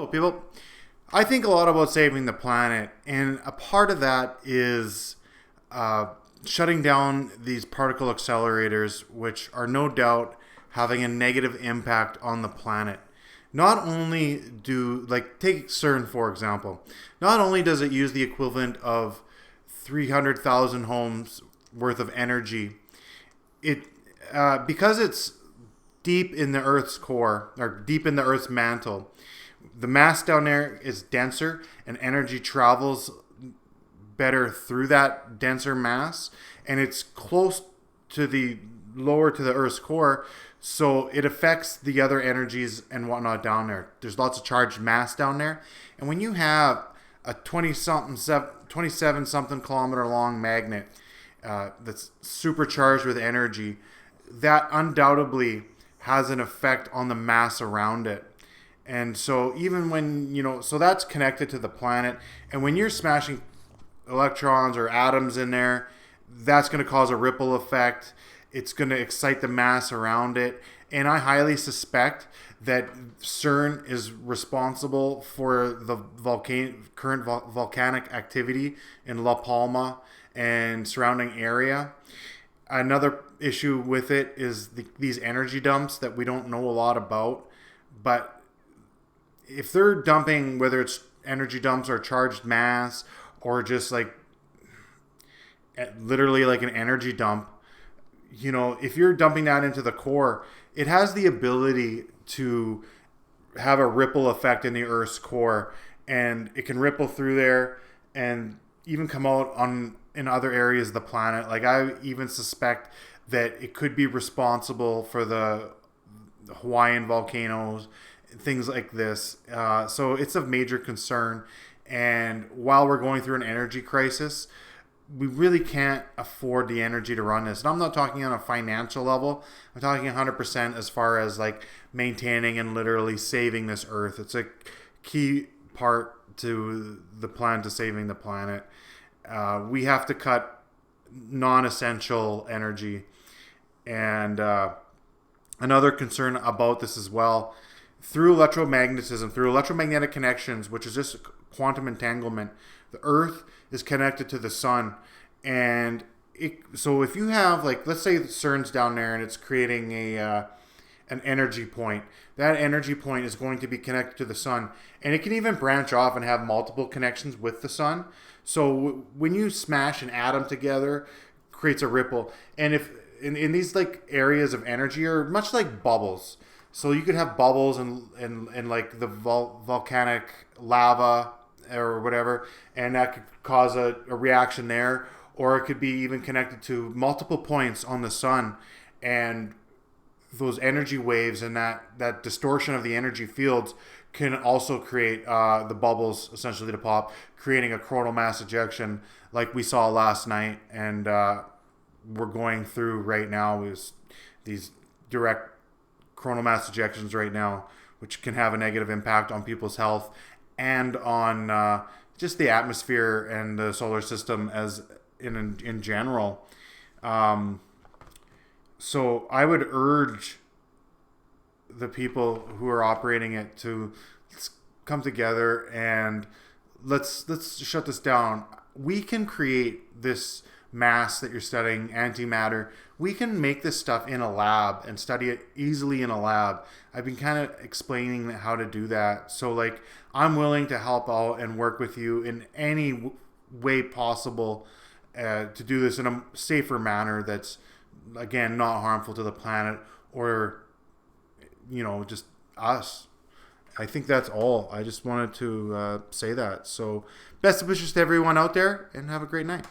Hello, people. I think a lot about saving the planet, and a part of that is shutting down these particle accelerators, which are no doubt having a negative impact on the planet. Not only take CERN for example, not only does it use the equivalent of 300,000 homes worth of energy, because it's deep in the Earth's core, or deep in the Earth's mantle, the mass down there is denser and energy travels better through that denser mass, and it's close to the lower to the Earth's core, so it affects the other energies and whatnot down there. There's lots of charged mass down there, and when you have a 27 something kilometer long magnet that's supercharged with energy, that undoubtedly has an effect on the mass around it. And so even when, so that's connected to the planet. And when you're smashing electrons or atoms in there, that's going to cause a ripple effect. It's going to excite the mass around it. And I highly suspect that CERN is responsible for the current volcanic activity in La Palma and surrounding area. Another issue with it is these energy dumps that we don't know a lot about. But if they're dumping, whether it's energy dumps or charged mass or just literally like an energy dump, if you're dumping that into the core, it has the ability to have a ripple effect in the Earth's core, and it can ripple through there and even come out in other areas of the planet. Like, I even suspect that it could be responsible for the Hawaiian volcanoes, things like this. So it's of major concern. And while we're going through an energy crisis, we really can't afford the energy to run this. And I'm not talking on a financial level. I'm talking 100% as far as maintaining and literally saving this Earth. It's a key part to the plan to saving the planet. We have to cut non-essential energy. And another concern about this as well, through electromagnetism, through electromagnetic connections, which is just quantum entanglement, the Earth is connected to the sun. And so if you have, let's say CERN's down there and it's creating an energy point, that energy point is going to be connected to the sun. And it can even branch off and have multiple connections with the sun. So when you smash an atom together, it creates a ripple. And if in these areas of energy are much like bubbles. So you could have bubbles and the volcanic lava or whatever, and that could cause a reaction there. Or it could be even connected to multiple points on the sun, and those energy waves and that distortion of the energy fields can also create the bubbles essentially to pop, creating a coronal mass ejection like we saw last night, and we're going through right now is these direct coronal mass ejections right now, which can have a negative impact on people's health and on just the atmosphere and the solar system as in general. So I would urge the people who are operating it to come together and let's shut this down. We can create this mass that you're studying, antimatter. We can make this stuff in a lab and study it easily in a lab. I've been kind of explaining how to do that. So I'm willing to help out and work with you in any way possible to do this in a safer manner that's, again, not harmful to the planet or, just us. I think that's all. I just wanted to say that. So best wishes to everyone out there, and have a great night.